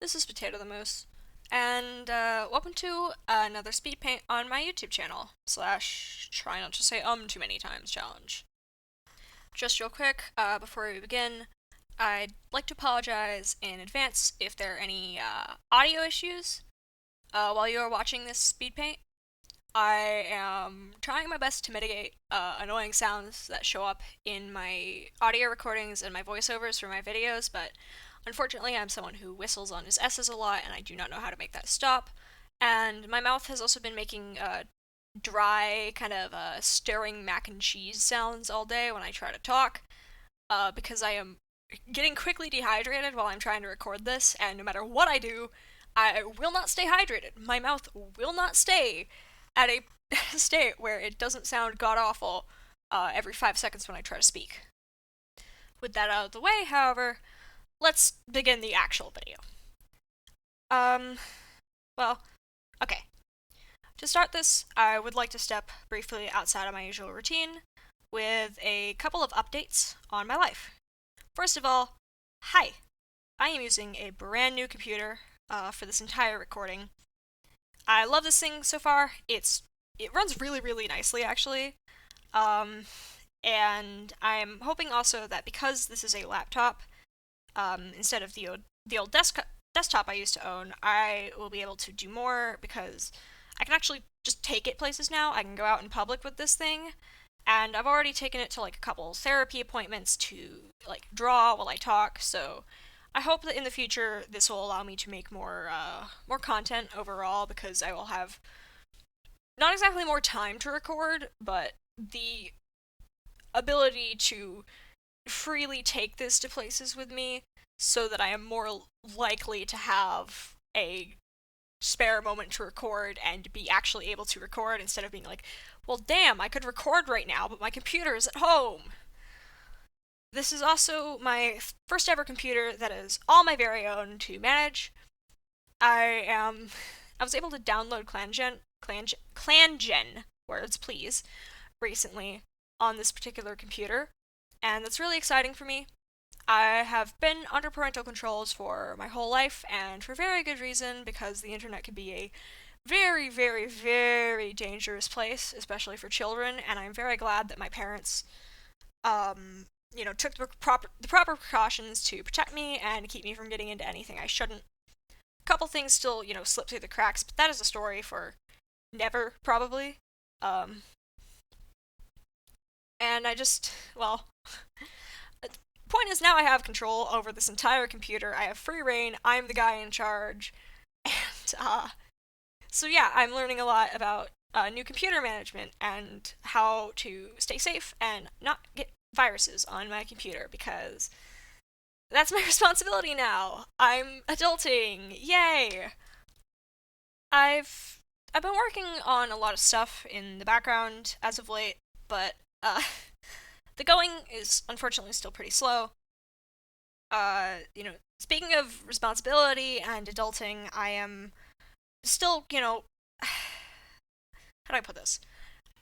This is Potato the Moose, and welcome to another speed paint on my YouTube channel, slash try not to say too many times challenge. Just real quick, before we begin, I'd like to apologize in advance if there are any audio issues while you are watching this speed paint. I am trying my best to mitigate annoying sounds that show up in my audio recordings and my voiceovers for my videos, but unfortunately I'm someone who whistles on his S's a lot and I do not know how to make that stop. And my mouth has also been making dry, kind of stirring mac and cheese sounds all day when I try to talk, because I am getting quickly dehydrated while I'm trying to record this, and no matter what I do, I will not stay hydrated. My mouth will not stay at a state where it doesn't sound god awful every 5 seconds when I try to speak. With that out of the way, however, let's begin the actual video. Um, well, okay. To start this, I would like to step briefly outside of my usual routine with a couple of updates on my life. First of all, hi. I am using a brand new computer for this entire recording. I love this thing so far. It runs really, really nicely, actually. And I'm hoping also that because this is a laptop, instead of the old desktop I used to own, I will be able to do more because I can actually just take it places now. I can go out in public with this thing, and I've already taken it to like a couple therapy appointments to like draw while I talk. So I hope that in the future this will allow me to make more content overall, because I will have not exactly more time to record, but the ability to freely take this to places with me, so that I am more likely to have a spare moment to record and be actually able to record instead of being like, well, damn, I could record right now, but my computer is at home. This is also my first ever computer that is all my very own to manage. I was able to download ClanGen, words please, recently on this particular computer, and that's really exciting for me. I have been under parental controls for my whole life, and for very good reason, because the internet can be a very, very, very dangerous place, especially for children, and I'm very glad that my parents, took the proper precautions to protect me and keep me from getting into anything I shouldn't. A couple things still, slip through the cracks, but that is a story for never, probably. And I just, well, point is, now I have control over this entire computer. I have free reign. I'm the guy in charge. And, so yeah, I'm learning a lot about new computer management and how to stay safe and not get viruses on my computer, because that's my responsibility now. I'm adulting. Yay! I've been working on a lot of stuff in the background as of late, but the going is unfortunately still pretty slow. Speaking of responsibility and adulting, I am still, how do I put this?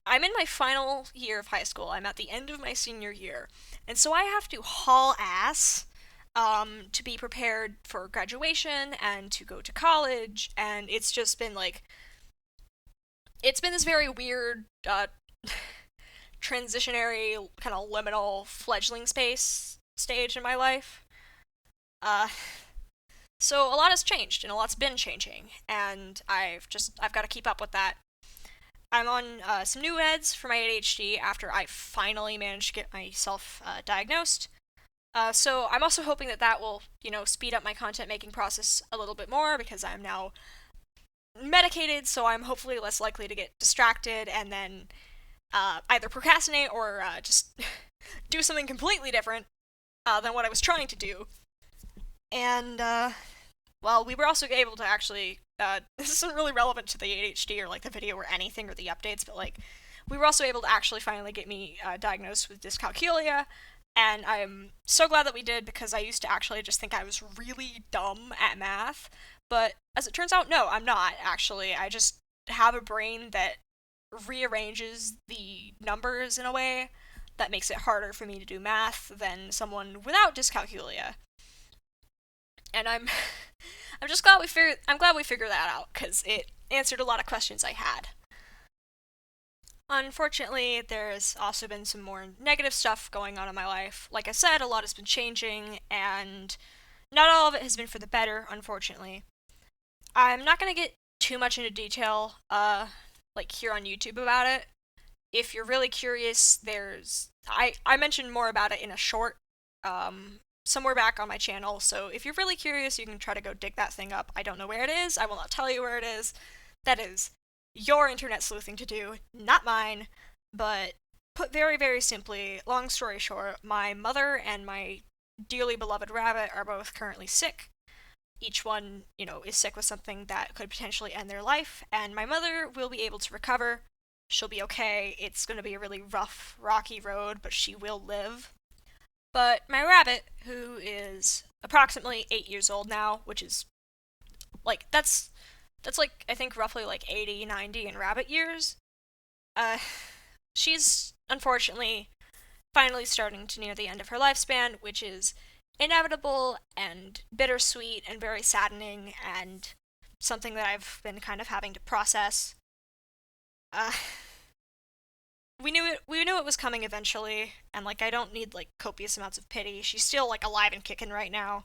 I'm in my final year of high school. I'm at the end of my senior year. And so I have to haul ass to be prepared for graduation and to go to college. And it's just been like, it's been this very weird, transitionary, kind of liminal fledgling space stage in my life. Uh, so a lot has changed, and a lot's been changing, and I've got to keep up with that. I'm on some new meds for my ADHD after I finally managed to get myself diagnosed. So I'm also hoping that that will, speed up my content making process a little bit more, because I'm now medicated, so I'm hopefully less likely to get distracted and then either procrastinate or just do something completely different than what I was trying to do. And, well, we were also able to actually, this isn't really relevant to the ADHD or like the video or anything or the updates, but like, we were also able to actually finally get me diagnosed with dyscalculia, and I'm so glad that we did, because I used to actually just think I was really dumb at math, but as it turns out, no, I'm not, actually. I just have a brain that rearranges the numbers in a way that makes it harder for me to do math than someone without dyscalculia. And I'm glad we figured that out because it answered a lot of questions I had. Unfortunately, there's also been some more negative stuff going on in my life. Like I said, a lot has been changing, and not all of it has been for the better, unfortunately. I'm not gonna get too much into detail, like here on YouTube about it. If you're really curious, I mentioned more about it in a short, somewhere back on my channel. So if you're really curious, you can try to go dig that thing up. I don't know where it is. I will not tell you where it is. That is your internet sleuthing to do, not mine. But put very, very simply, long story short, my mother and my dearly beloved rabbit are both currently sick. Each one, is sick with something that could potentially end their life, and my mother will be able to recover. She'll be okay. It's going to be a really rough, rocky road, but she will live. But my rabbit, who is approximately 8 years old now, which is like that's like I think roughly like 80, 90 in rabbit years. Uh she's unfortunately finally starting to near the end of her lifespan, which is inevitable and bittersweet and very saddening and something that I've been kind of having to process. Uh we knew it was coming eventually, and like I don't need like copious amounts of pity. She's still like alive and kicking right now.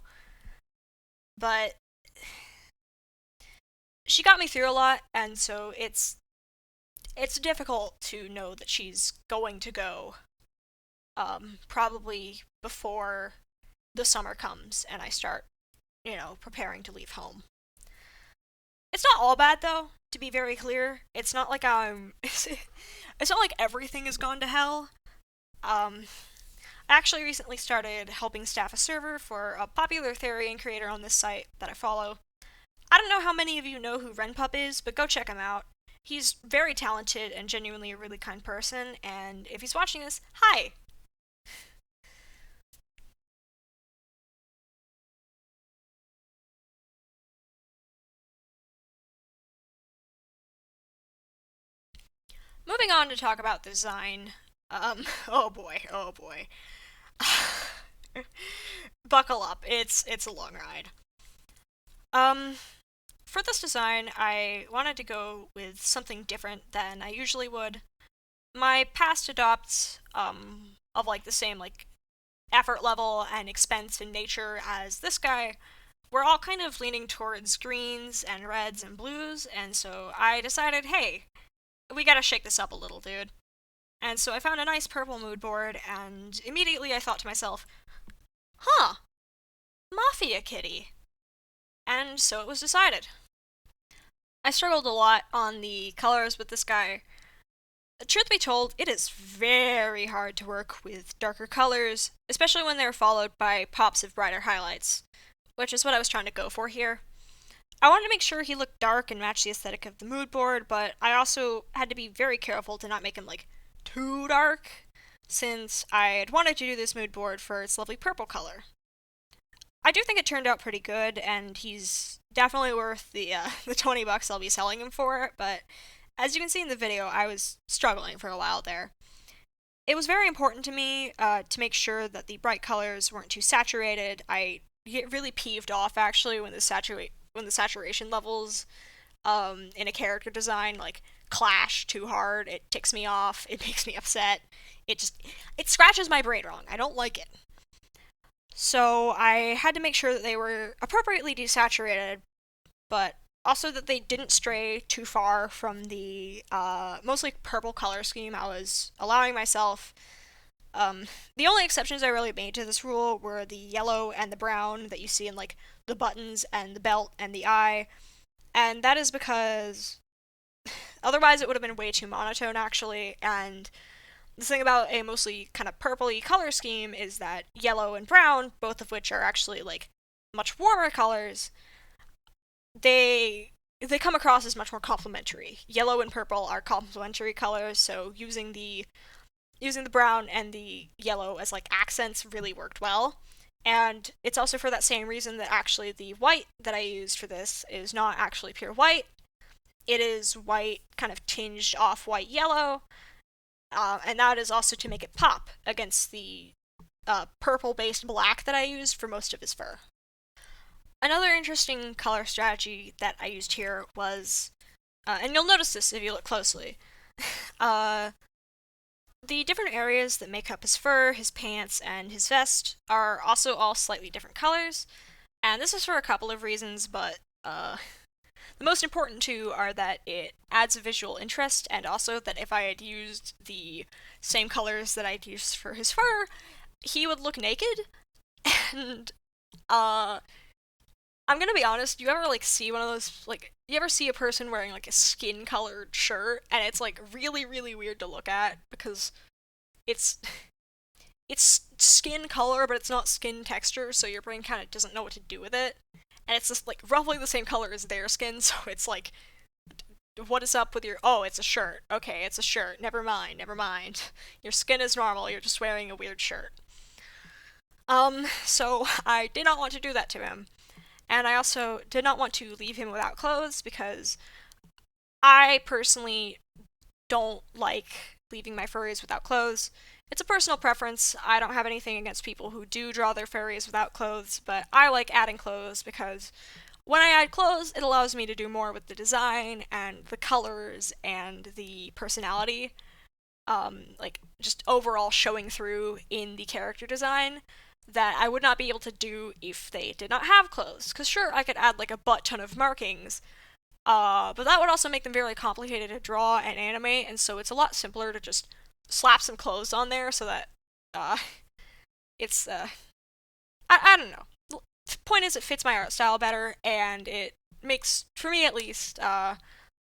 But she got me through a lot, and so it's difficult to know that she's going to go probably before the summer comes and I start, preparing to leave home. It's not all bad though, to be very clear. It's not like I'm it's not like everything has gone to hell. Um I actually recently started helping staff a server for a popular Therian creator on this site that I follow. I don't know how many of you know who Renpup is, but go check him out. He's very talented and genuinely a really kind person, and if he's watching this, hi! Moving on to talk about design. Oh boy, oh boy. Buckle up, it's a long ride. Um, for this design, I wanted to go with something different than I usually would. My past adopts, of like the same like effort level and expense and nature as this guy, we're all kind of leaning towards greens and reds and blues, and so I decided, hey, we gotta shake this up a little, dude. And so I found a nice purple mood board, and immediately I thought to myself, huh, Mafia Kitty. And so it was decided. I struggled a lot on the colors with this guy. Truth be told, it is very hard to work with darker colors, especially when they're followed by pops of brighter highlights, which is what I was trying to go for here. I wanted to make sure he looked dark and match the aesthetic of the mood board, but I also had to be very careful to not make him like too dark, since I had wanted to do this mood board for its lovely purple color. I do think it turned out pretty good, and he's definitely worth the the $20 I'll be selling him for. But as you can see in the video, I was struggling for a while there. It was very important to me to make sure that the bright colors weren't too saturated. I get really peeved off actually when the saturation levels in a character design like clash too hard. It ticks me off. It makes me upset. It scratches my brain wrong. I don't like it. So I had to make sure that they were appropriately desaturated, but also that they didn't stray too far from the mostly purple color scheme I was allowing myself. The only exceptions I really made to this rule were the yellow and the brown that you see in like the buttons and the belt and the eye, and that is because otherwise it would have been way too monotone actually. And the thing about a mostly kind of purpley color scheme is that yellow and brown, both of which are actually like much warmer colors, they come across as much more complementary. Yellow and purple are complementary colors, so using the brown and the yellow as like accents really worked well. And it's also for that same reason that actually the white that I used for this is not actually pure white. It is white kind of tinged off white yellow, and that is also to make it pop against the purple based black that I used for most of his fur. Another interesting color strategy that I used here was, and you'll notice this if you look closely, uh, the different areas that make up his fur, his pants, and his vest are also all slightly different colors, and this is for a couple of reasons, but the most important two are that it adds a visual interest, and also that if I had used the same colors that I'd used for his fur, he would look naked, and, I'm gonna be honest, you ever, see one of those, you ever see a person wearing, a skin-colored shirt, and it's, really, really weird to look at, because it's it's skin color, but it's not skin texture, so your brain kind of doesn't know what to do with it. And it's just roughly the same color as their skin, so it's what is up with your? Oh, it's a shirt. Okay, it's a shirt. Never mind. Never mind. Your skin is normal. You're just wearing a weird shirt. So I did not want to do that to him, and I also did not want to leave him without clothes because I personally don't like leaving my furries without clothes. It's a personal preference. I don't have anything against people who do draw their furries without clothes, but I like adding clothes because when I add clothes, it allows me to do more with the design and the colors and the personality, just overall showing through in the character design that I would not be able to do if they did not have clothes. Because sure, I could add a butt ton of markings, but that would also make them very complicated to draw and animate, and so it's a lot simpler to just slap some clothes on there so that, uh, it's, I don't know. The point is, it fits my art style better, and it makes, for me at least, the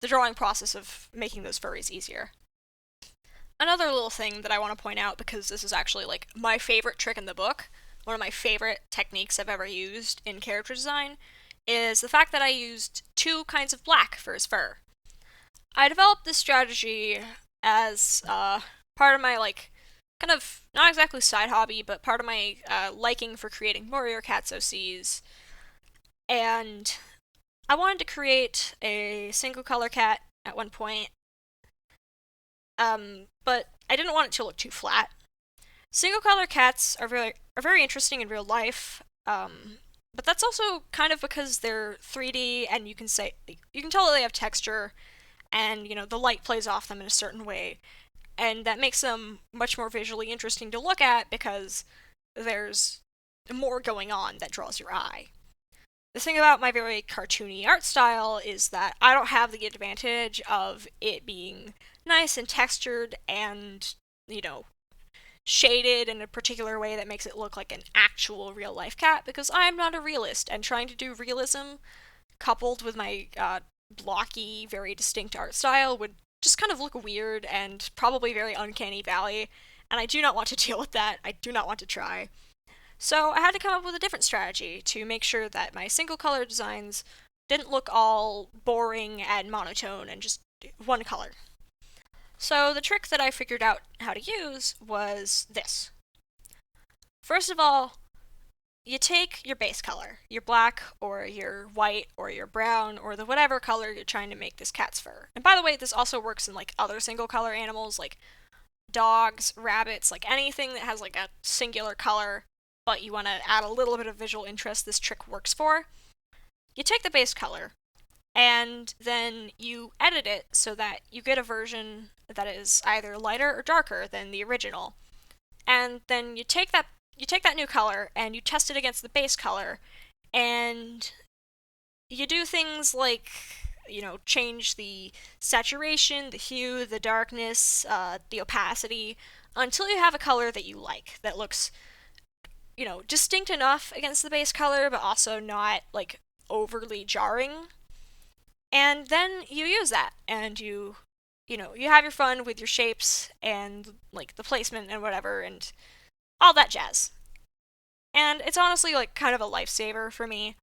drawing process of making those furries easier. Another little thing that I want to point out, because this is actually, my favorite trick in the book, one of my favorite techniques I've ever used in character design, is the fact that I used two kinds of black for his fur. I developed this strategy as part of my kind of not exactly side hobby, but part of my liking for creating warrior cats OCs. And I wanted to create a single color cat at one point, but I didn't want it to look too flat. Single color cats are very interesting in real life, but that's also kind of because they're 3D and you can tell that they have texture, and the light plays off them in a certain way, and that makes them much more visually interesting to look at because there's more going on that draws your eye. The thing about my very cartoony art style is that I don't have the advantage of it being nice and textured and, shaded in a particular way that makes it look like an actual real life cat, because I am not a realist, and trying to do realism coupled with my blocky, very distinct art style would just kind of look weird and probably very uncanny valley, and I do not want to deal with that. I do not want to try. So I had to come up with a different strategy to make sure that my single color designs didn't look all boring and monotone and just one color. So the trick that I figured out how to use was this. First of all, you take your base color, your black or your white or your brown or the whatever color you're trying to make this cat's fur. And by the way, this also works in other single color animals like dogs, rabbits, anything that has a singular color, but you want to add a little bit of visual interest. This trick works for. You take the base color and then you edit it so that you get a version that is either lighter or darker than the original. And then you take that new color and you test it against the base color, and you do things like, change the saturation, the hue, the darkness, the opacity, until you have a color that you like, that looks, distinct enough against the base color, but also not, overly jarring. And then you use that, and you have your fun with your shapes and, the placement and whatever, and all that jazz. And it's honestly, kind of a lifesaver for me.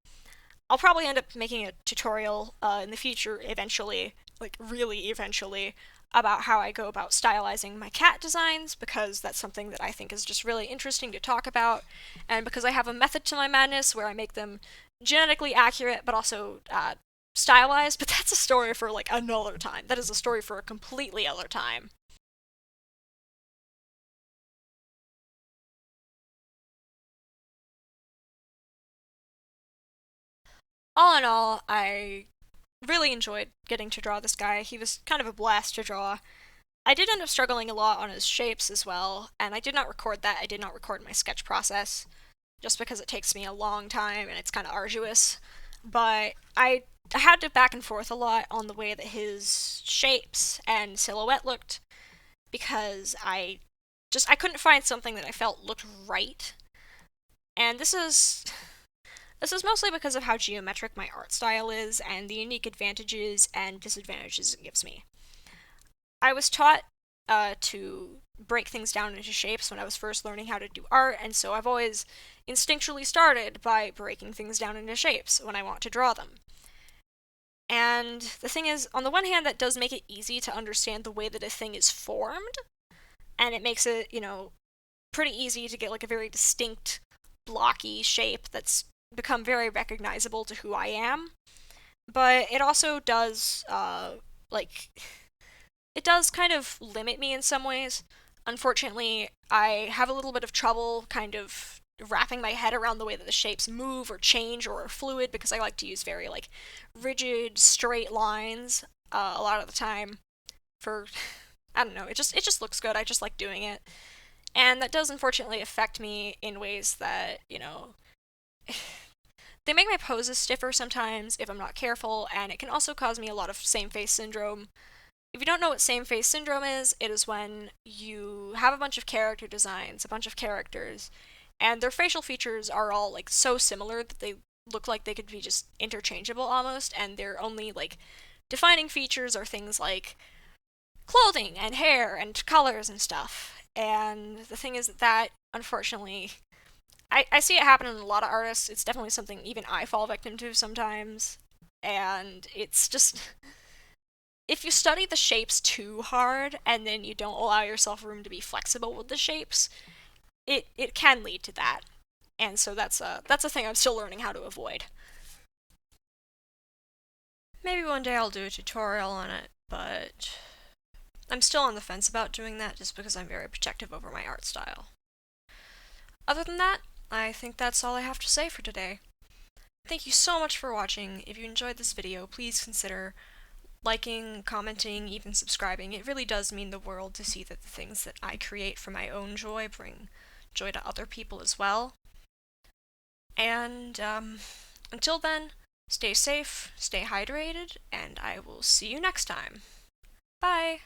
I'll probably end up making a tutorial in the future eventually, really eventually, about how I go about stylizing my cat designs, because that's something that I think is just really interesting to talk about, and because I have a method to my madness where I make them genetically accurate but also stylized, but that's a story for another time. That is a story for a completely other time. All in all, I really enjoyed getting to draw this guy. He was kind of a blast to draw. I did end up struggling a lot on his shapes as well, and I did not record that. I did not record my sketch process, just because it takes me a long time and it's kind of arduous. But I had to back and forth a lot on the way that his shapes and silhouette looked, because I couldn't find something that I felt looked right. And this is mostly because of how geometric my art style is and the unique advantages and disadvantages it gives me. I was taught to break things down into shapes when I was first learning how to do art, and so I've always instinctually started by breaking things down into shapes when I want to draw them. And the thing is, on the one hand, that does make it easy to understand the way that a thing is formed, and it makes it, pretty easy to get like a very distinct, blocky shape that's become very recognizable to who I am. But it also does, like, it does kind of limit me in some ways. Unfortunately, I have a little bit of trouble kind of wrapping my head around the way that the shapes move or change or are fluid, because I like to use very like rigid straight lines a lot of the time for I don't know, it just looks good. I just like doing it. And that does unfortunately affect me in ways that, they make my poses stiffer sometimes if I'm not careful, and it can also cause me a lot of same face syndrome. If you don't know what same face syndrome is, it is when you have a bunch of character designs, a bunch of characters, and their facial features are all like so similar that they look like they could be just interchangeable almost, and their only like defining features are things like clothing and hair and colors and stuff. And the thing is that unfortunately, I see it happen in a lot of artists. It's definitely something even I fall victim to sometimes. And it's just, if you study the shapes too hard and then you don't allow yourself room to be flexible with the shapes, it can lead to that. And so that's a thing I'm still learning how to avoid. Maybe one day I'll do a tutorial on it, but I'm still on the fence about doing that just because I'm very protective over my art style. Other than that, I think that's all I have to say for today. Thank you so much for watching. If you enjoyed this video, please consider liking, commenting, even subscribing. It really does mean the world to see that the things that I create for my own joy bring joy to other people as well. And until then, stay safe, stay hydrated, and I will see you next time. Bye!